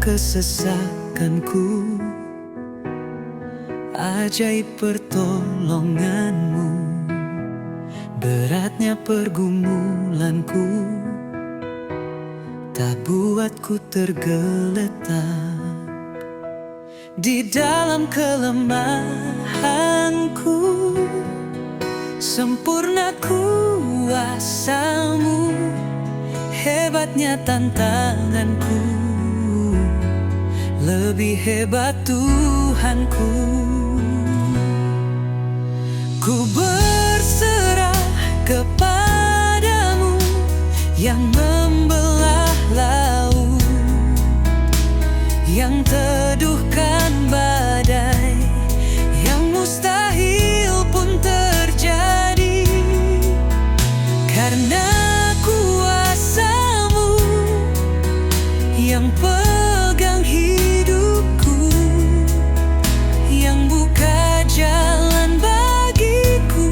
kesesakanku, ajaib pertolonganmu. Beratnya pergumulanku tak buatku tergeletak. Di dalam kelemahanku sempurna kuasa-Mu. Hebatnya tantanganku, lebih hebat Tuhanku. Ku berserah kepadamu yang membelah laut, yang teduhkan badai, yang mustahil pun terjadi. Karena kuasa-Mu yang pegang hidupku, yang buka jalan bagiku.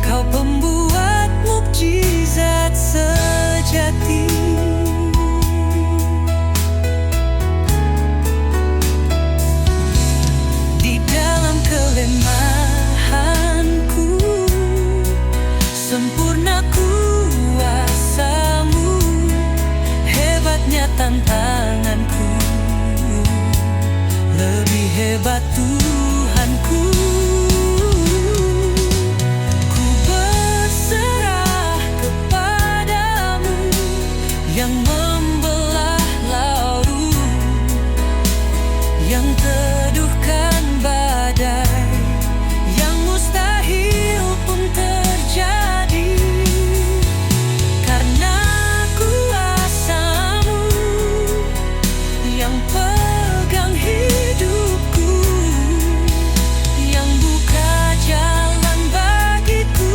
Kau pembuat mukjizat sejati. Di dalam kelemahanku sempurna kuasa-Mu. Hebatnya tantanganku, lebih hebat Tuhanku. Ku berserah kepadamu yang membelah laut, yang teduhkan badai, yang mustahil pun terjadi. Karena kuasa-Mu yang pegang hidupku, yang buka jalan bagiku.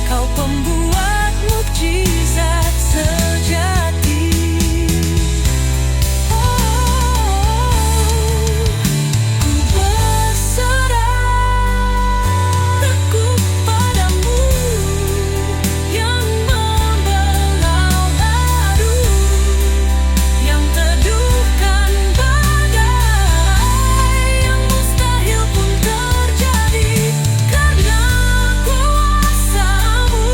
Kau pembuat mukjizat sejati. Ku berserah kepadamu yang membelah laut, yang teduhkan badai, yang mustahil pun terjadi. Karena kuasa-Mu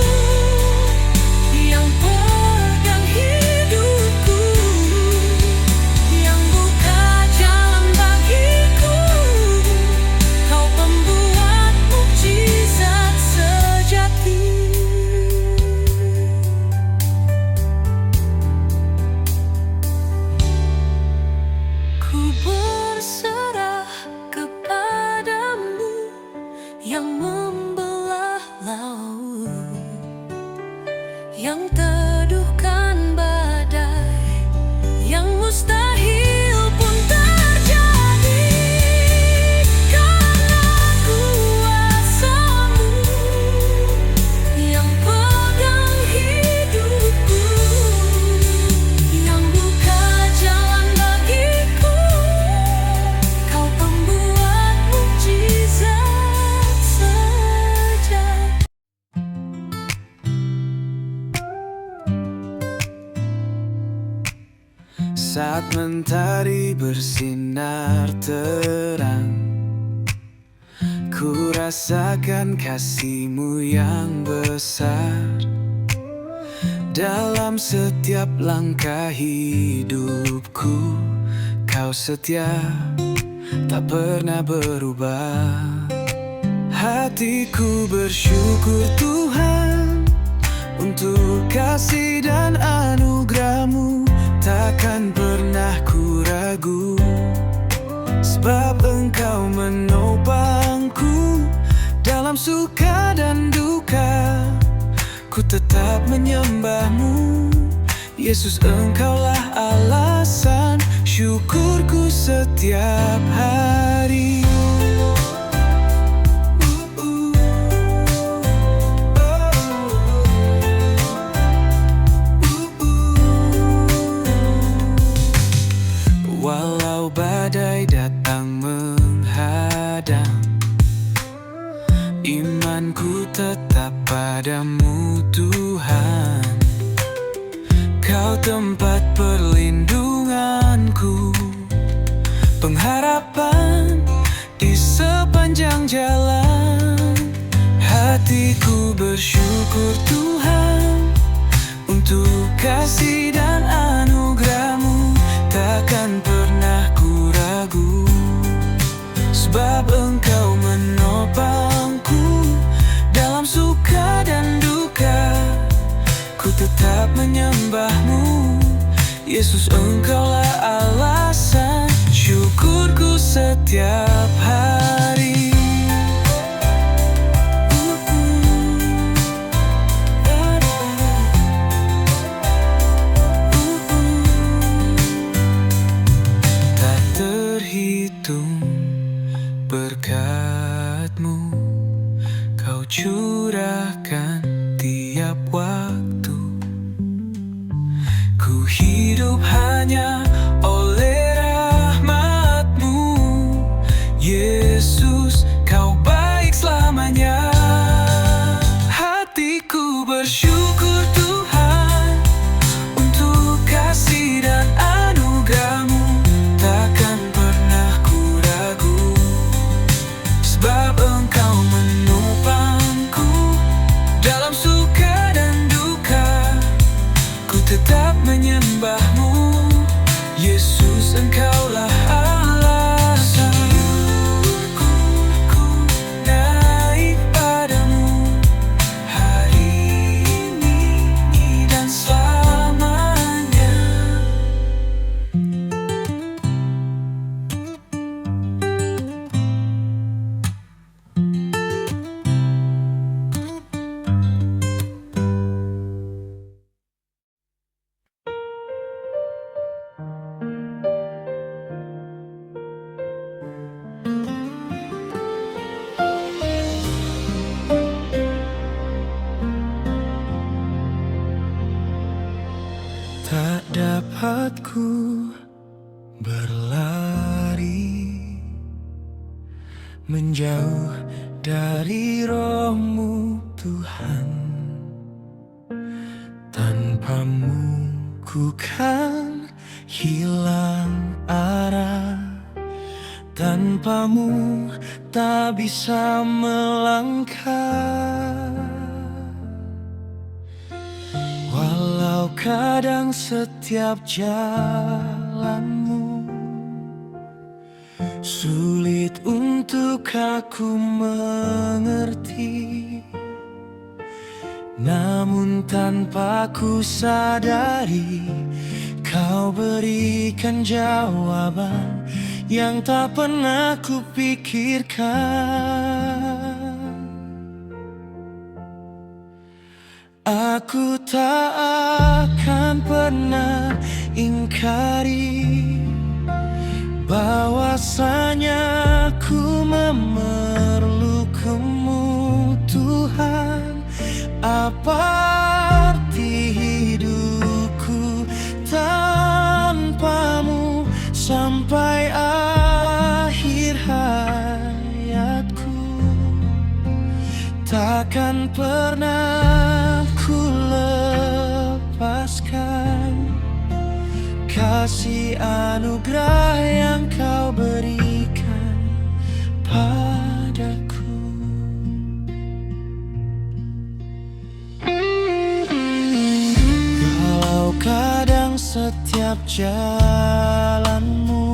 yang pegang hidupku, yang buka jalan bagiku. Kau pembuat mukjizat sejati. Ku berserah kepadamu yang membelah laut, yang teduhkan badai, yang mustahil pun terjadi. Karena kuasa-Mu yang pegang hidupku, yang buka jalan bagiku. Kau pembuat mukjizat sejati. Saat mentari bersinar terang, ku rasakan kasih-Mu yang besar. Dalam setiap langkah hidupku, Kau setia, tak pernah berubah. Hatiku bersyukur Tuhan untuk kasih dan anugerah-Mu. Takkan pernah ku ragu, sebab Engkau menopangku. Dalam suka dan duka, ku tetap menyembah-Mu. Yesus, Engkaulah alasan syukurku setiap hari. Walau badai datang menghadang, imanku tetap padamu Tuhan. Kau tempat perlindunganku, jalan. Hatiku bersyukur Tuhan untuk kasih dan anugerah-Mu. Takkan pernah ku ragu, sebab Engkau menopangku dalam suka dan duka. Ku tetap menyembah-Mu, Yesus, Engkaulah alasan syukurku setiap hari. Tak terhitung berkat-Mu, Kau curahkan tiap waktu. Ku hidup hanya oleh rahmat-Mu, Yesus, Kau baik selamanya. Hatiku bersyukur Tuhan untuk kasih dan anugerah-Mu. Takkan pernah ku ragu, sebab Engkau menopangku dalam suka dan duka. Ku tetap menyembah-Mu, Yesus, Engkaulah alasan syukurku. Ku naik padamu hari ini dan selamanya. Tak dapat ku berlari menjauh dari Roh-Mu Tuhan. Tanpa-Mu ku kan hilang arah, tanpa-Mu tak bisa melangkah. Walau kadang setiap jalanmu sulit untuk aku mengerti, namun tanpa ku sadari Kau berikan jawaban yang tak pernah ku pikirkan. Aku tak akan pernah ingkari bahwasanya ku memerlukan-Mu Tuhan. Apa arti hidupku tanpa-Mu sampai akhir hayatku? Takkan pernah ku lepaskan kasih anugerah yang Kau berikan padaku. Walau kadang setiap jalanmu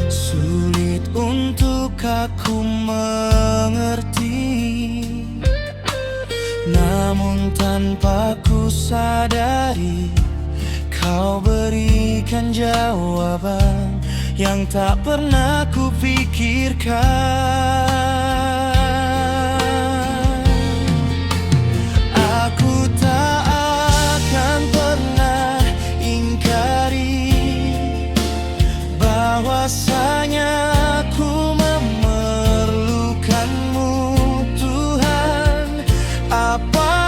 sulit untuk aku mengerti, namun tanpa ku sadari Kau berikan jawaban yang tak pernah ku pikirkan. Aku tak akan pernah ingkari bahwasanya ku memerlukan-Mu Tuhan. Apa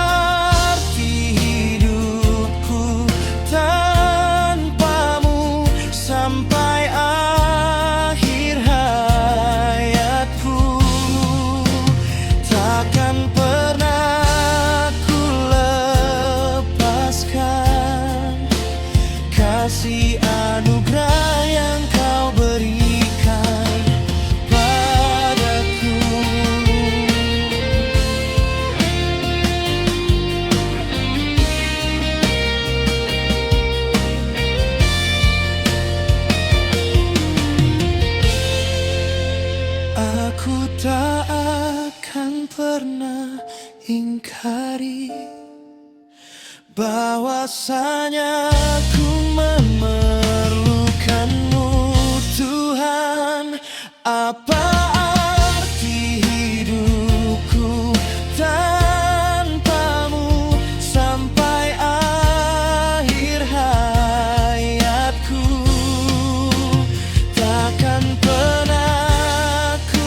arti hidupku tanpa-Mu sampai akhir hayatku? pernah ingkari bahwasanya ku memerlukanmu Tuhan. Apa arti hidupku tanpamu sampai akhir hayatku? Takkan pernah ku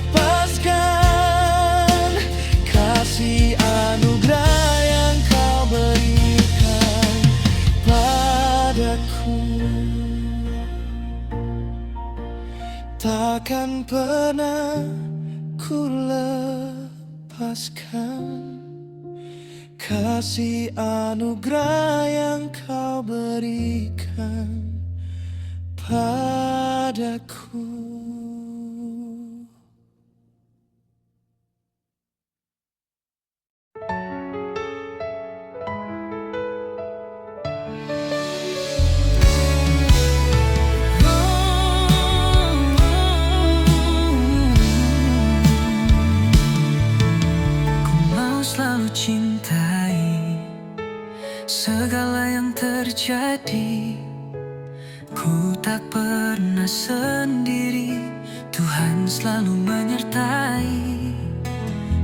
lepaskan kasih anugerah yang kau berikan padaku. Takkan pernah ku lepaskan kasih anugerah yang kau berikan padaku. Ku mau selalu cintai segala yang terjadi. Ku tak pernah sendiri, Tuhan selalu menyertai.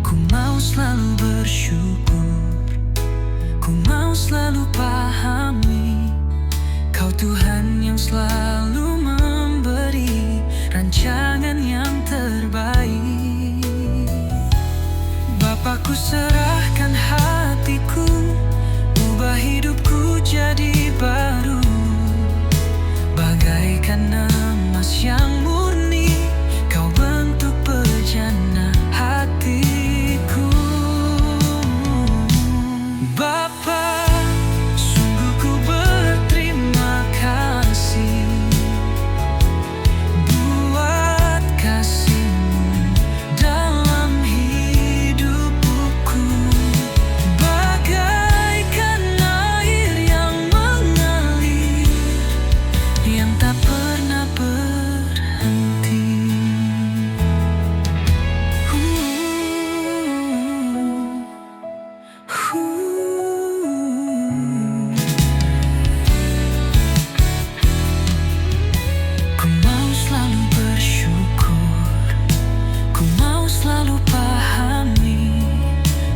Ku mau selalu bersyukur, ku mau selalu pahami Kau Tuhan yang selalu memberi rancangan yang terbaik. Bapa, ku serahkan hatiku, ubah hidupku jadi baru, bagaikan emas yang murni, Kau bentuk bejana hatiku. Bapa, sungguh ku berterima kasih buat kasih-Mu dalam hidupku, bagaikan air yang mengalir, yang tak pernah berhenti. Ku mau selalu bersyukur, ku mau selalu pahami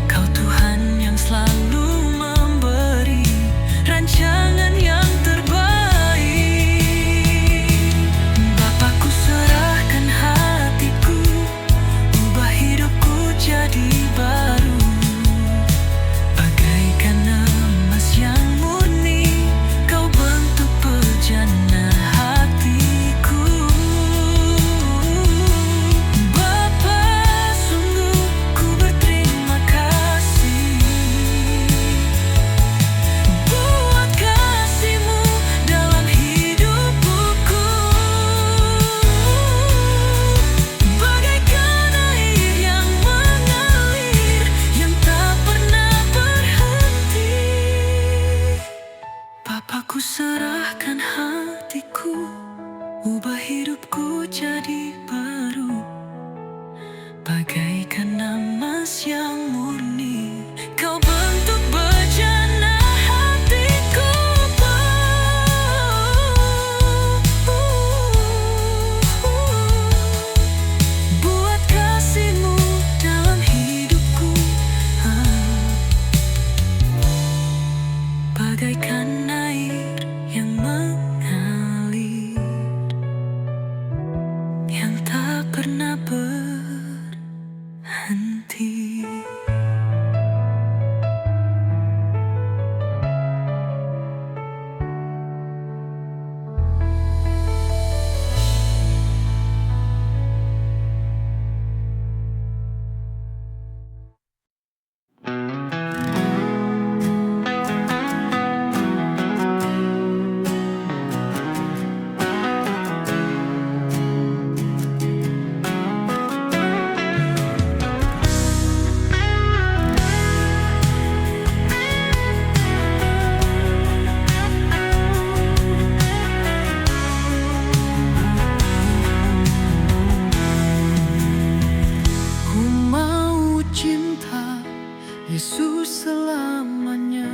Kau Tuhan yang selalu memberi rancangan yang terbaik. Bapa, ku serahkan hatiku, ubah hidupku jadi baru, bagaikan emas yang murni, Kau bentuk bejana hatiku. Bapa, sungguh ku berterima kasih buat kasih-Mu dalam hidupku, bagaikan air yang mengalir, yang tak pernah berhenti. Bapa, ku serahkan hatiku, ubah hidupku jadi baru, bagaikan emas yang murni, Kau bentuk bejana hatiku. Buat kasih-Mu dalam hidupku, bagaikan air yang mengalir, yang tak pernah berhenti. Yesus selamanya.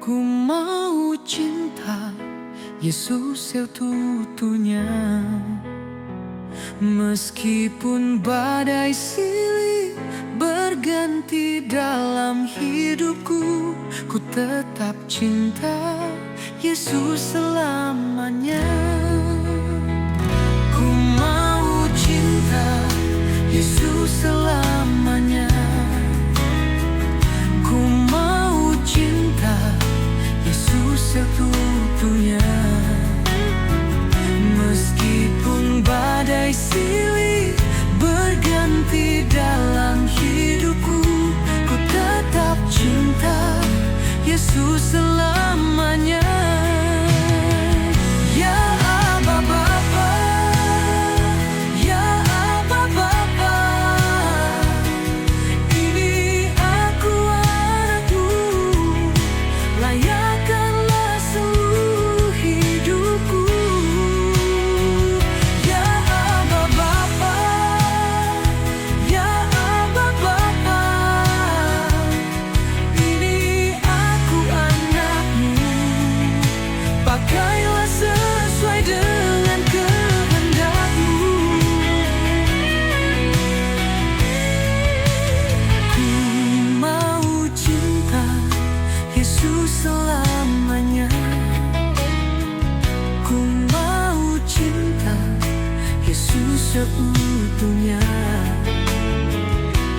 Ku mau cinta Yesus seutuhnya. Meskipun badai silih berganti dalam hidupku, ku tetap cinta Yesus selamanya. Ku mau cinta Yesus selamanya. Ku mau cinta Yesus seutuhnya. Meskipun badai silih berganti dalam hidupku, ku tetap cinta Yesus selamanya. Ya Aba Bapa, ya Aba Bapa, ini aku anakmu, layakkanlah seluruh hidupku. Ya Aba Bapa, ya Aba Bapa, ini aku anakmu, pakailah sesuai dengan kehendakmu. Ku mau cinta Yesus selamanya. Ku mau cinta Yesus seutuhnya.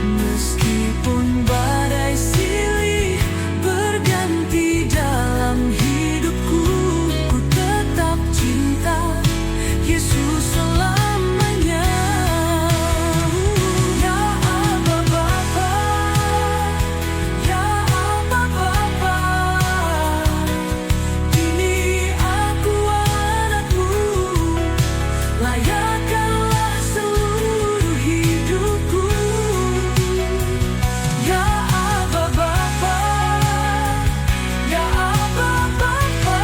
Meskipun badai silih berganti dalam hidupku, ku tetap cinta Yesus selamanya. Ya Aba Bapa, ya Aba Bapa, ini aku anakmu, layakkanlah seluruh hidupku. Ya Aba Bapa, ya Aba Bapa,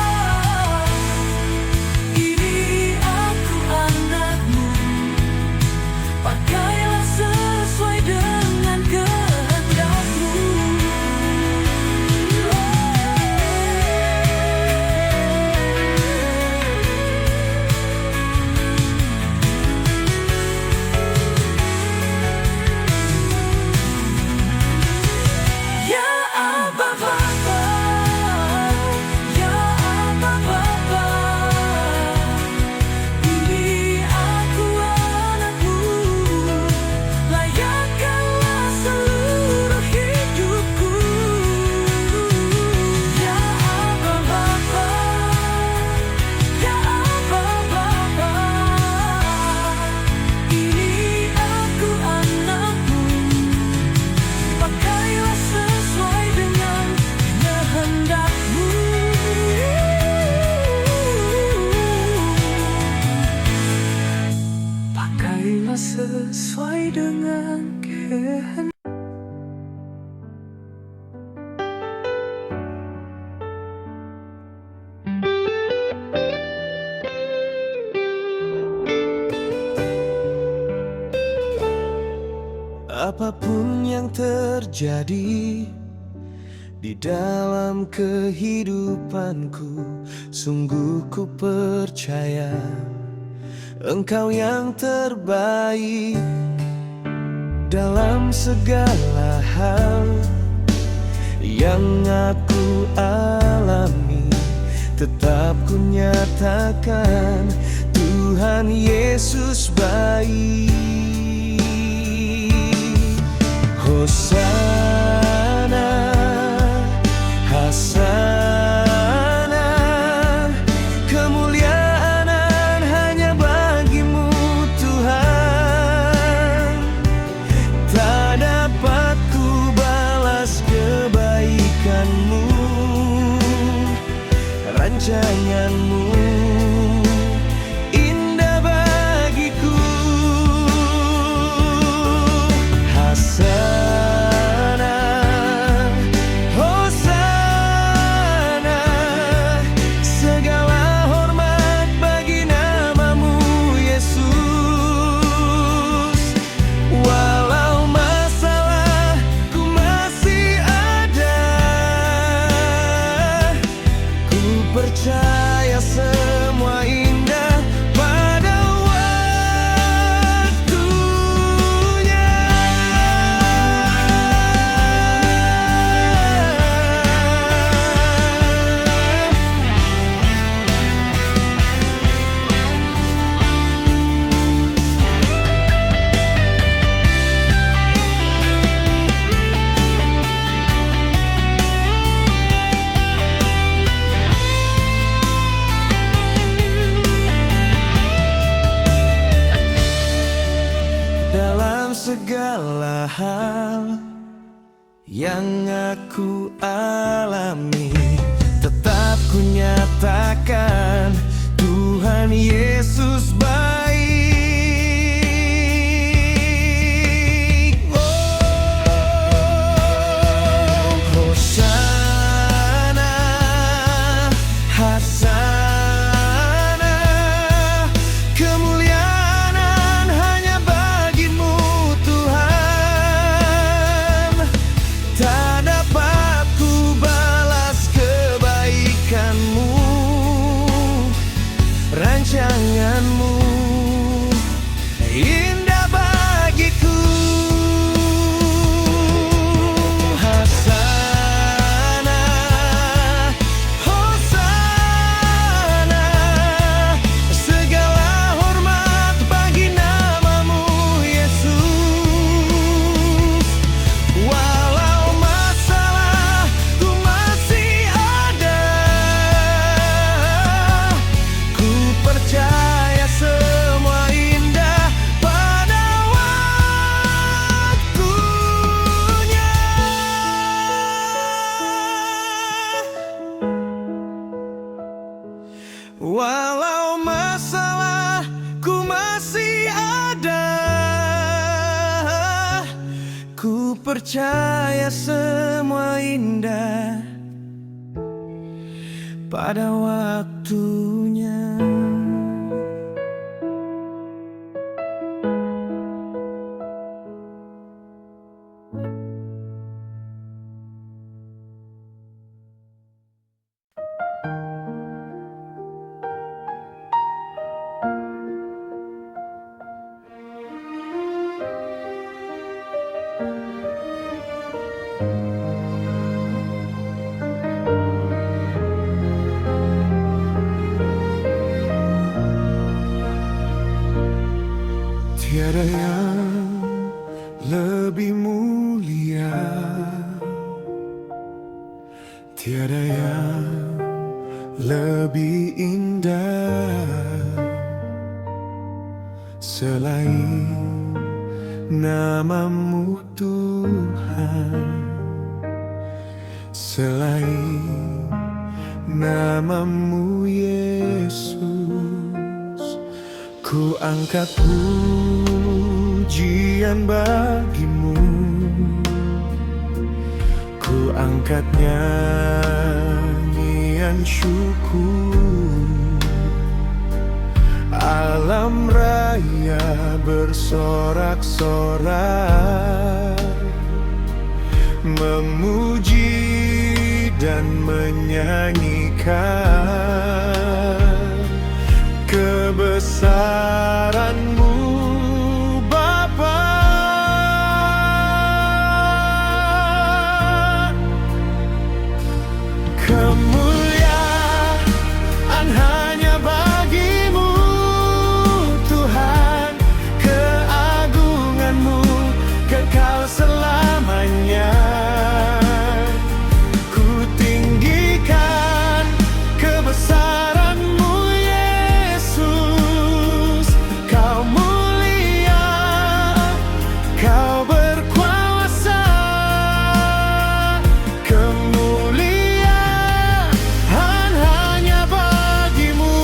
ini aku anakmu, pakailah sesuai dengan kehendakmu. Ya Aba Bapa, ya Aba Bapa, ini aku anakmu, layakkanlah seluruh hidupku. Ya Aba Bapa, ya Aba Bapa, ini aku anakmu, pakailah sesuai dengan kehendakmu. Pakailah sesuai dengan kehendakmu. Apapun yang terjadi di dalam kehidupanku, sungguh ku percaya Engkau yang terbaik dalam segala hal yang aku alami. Tetap ku nyatakan Tuhan Yesus baik. Hosana, Hasana, kemuliaan hanya bagimu Tuhan. Tak dapat ku balas kebaikanmu, rancanganmu indah bagiku. Hasana, Hosana, segala hormat bagi namamu Yesus. Walau masalahku segala hal yang aku alami, tetap ku nyatakan Tuhan Yesus baik. Oh, Hosana, Hasana, kemuliaan hanya bagimu Tuhan. Tak dapat ku balas kebaikanmu, rancanganmu indah bagiku. Hasana, Hosana, segala hormat bagi namamu Yesus. Walau masalahku masih ada, ku percaya semua indah pada waktunya. Walau masalahku masih ada, ku percaya semua indah pada waktunya. Tiada yang lebih mulia, tiada yang lebih indah selain namamu Tuhan, selain namamu Yesus. Ku angkat pujian bagimu, ku angkat nyanyian syukur. Alam raya bersorak-sorak memuji dan menyanyikan kebesaran-Mu Bapa. Kemuliaan hanya bagi-Mu Tuhan, keagungan-Mu kekal selamanya. Ku tinggikan kebesaran-Mu Yesus. Kau mulia, Kau berkuasa. Kemuliaan hanya bagi-Mu.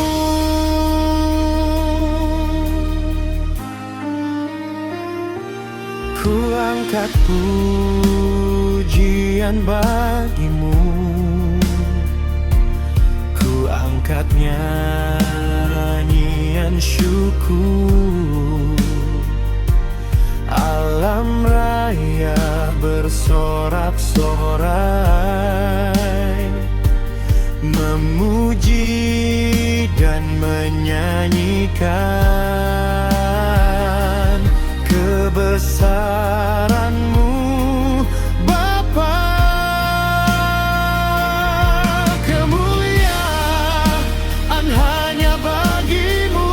Ku angkat pujian bagi-Mu, ku angkat nyanyian syukur. Alam raya bersorak-sorai memuji dan menyanyikan kebesaran-Mu Bapa. Kemuliaan hanya bagi-Mu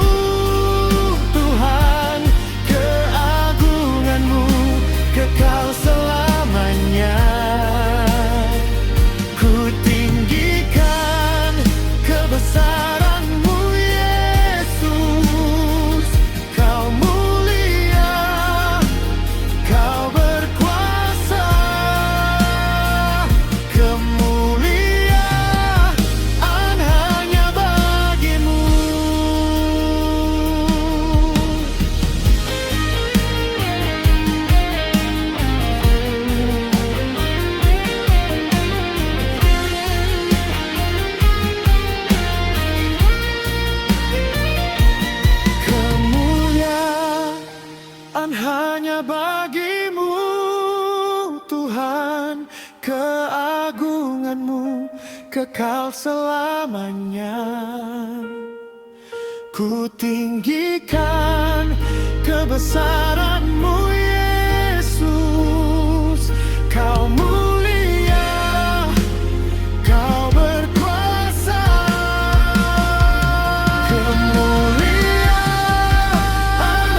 Tuhan, keagungan-Mu kekal selamanya. Ku tinggikan kebesaran-Mu Yesus. Kau mulia, Tuhan, keagungan-Mu kekal selamanya. Ku tinggikan kebesaran-Mu, Yesus. Kau mulia, Kau berkuasa. Kemuliaan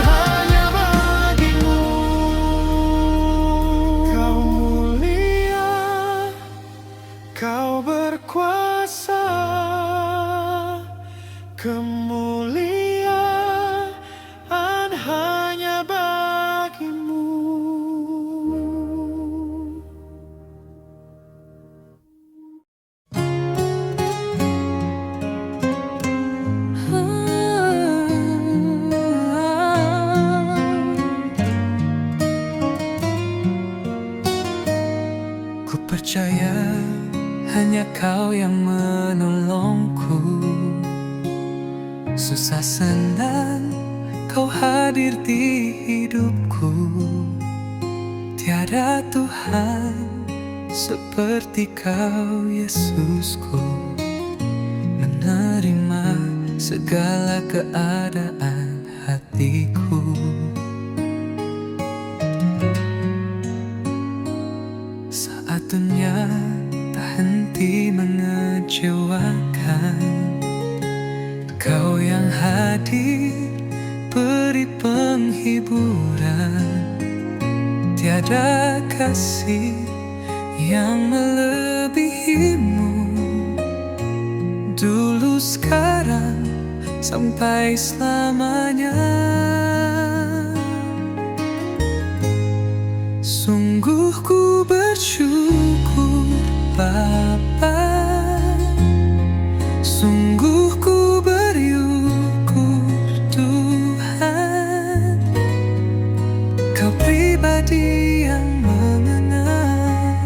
hanya bagi-Mu. Kau mulia, Kau berkuasa. Kemuliaan hanya bagi-Mu. Ku percaya hanya Kau yang menolongku. Susah senang Kau hadir di hidupku. Tiada Tuhan seperti Kau, Yesusku. Menerima segala keadaan hatiku. Saat dunia tak henti mengecewakan, Kau yang hadir beri penghiburan. Tiada kasih yang melebihi-Mu. Dulu, sekarang, sampai selamanya. Sungguh ku bersyukur, Bapa. Sungguh ku bersyukur, Tuhan. Kau pribadi yang mengenal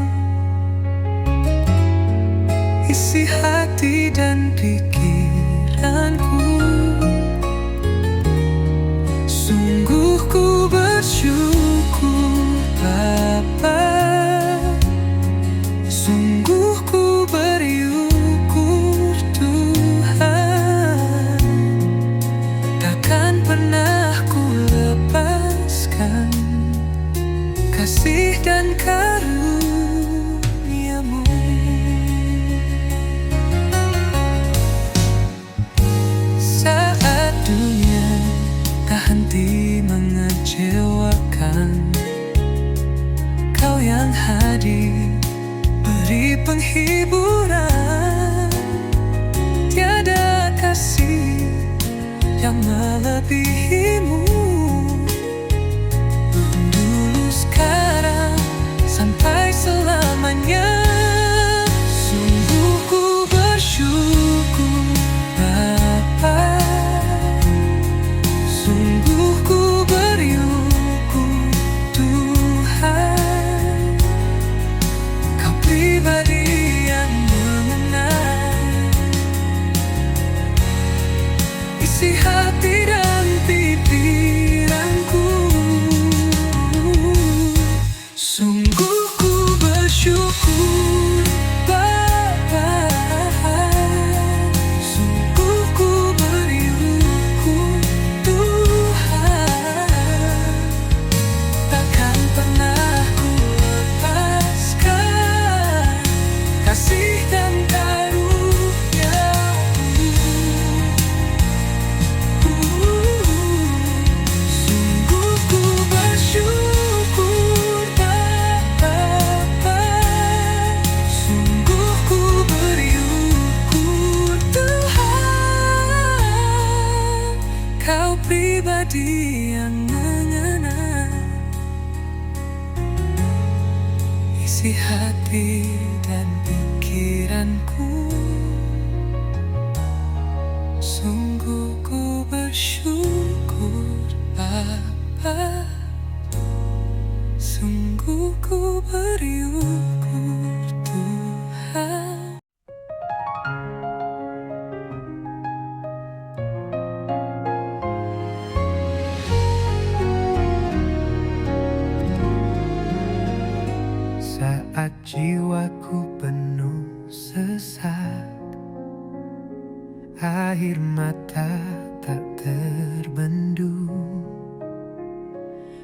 isi hati dan pikiranku. Sungguh ku bersyukur, Bapa. Sungguh ku bersyukur, Tuhan. Takkan pernah ku lepaskan kasih dan karunia-Mu. Saat dunia tak henti mengecewakan, Kau yang hadir beri penghiburan. Tiada kasih yang melebihi-Mu. Dulu, sekarang, sampai selamanya. Sungguh ku bersyukur, Bapa. Sungguh ku bersyukur, Tuhan. Kau pribadi yang mengenal isi hati dan pikiranku. Sungguh ku bersyukur, Bapa. Sungguh ku bersyukur, Tuhan. Takkan pernah ku lepaskan kasih dan karunia-Mu. Sungguh ku bersyukur, Bapa. Sungguh ku bersyukur, Tuhan. Kau pribadi yang mengenal isi hati dan pikiranku. Sungguh ku bersyukur, Bapa. Sungguh ku bersyukur, Tuhan. Saat jiwaku penuh sesak, air mata tak terbendung,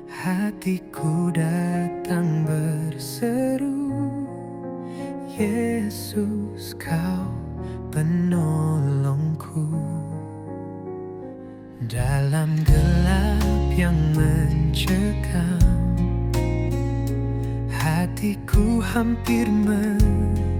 hatiku datang berseru, Yesus Kau penolongku. Dalam gelap yang mencekam, hatiku hampir mati.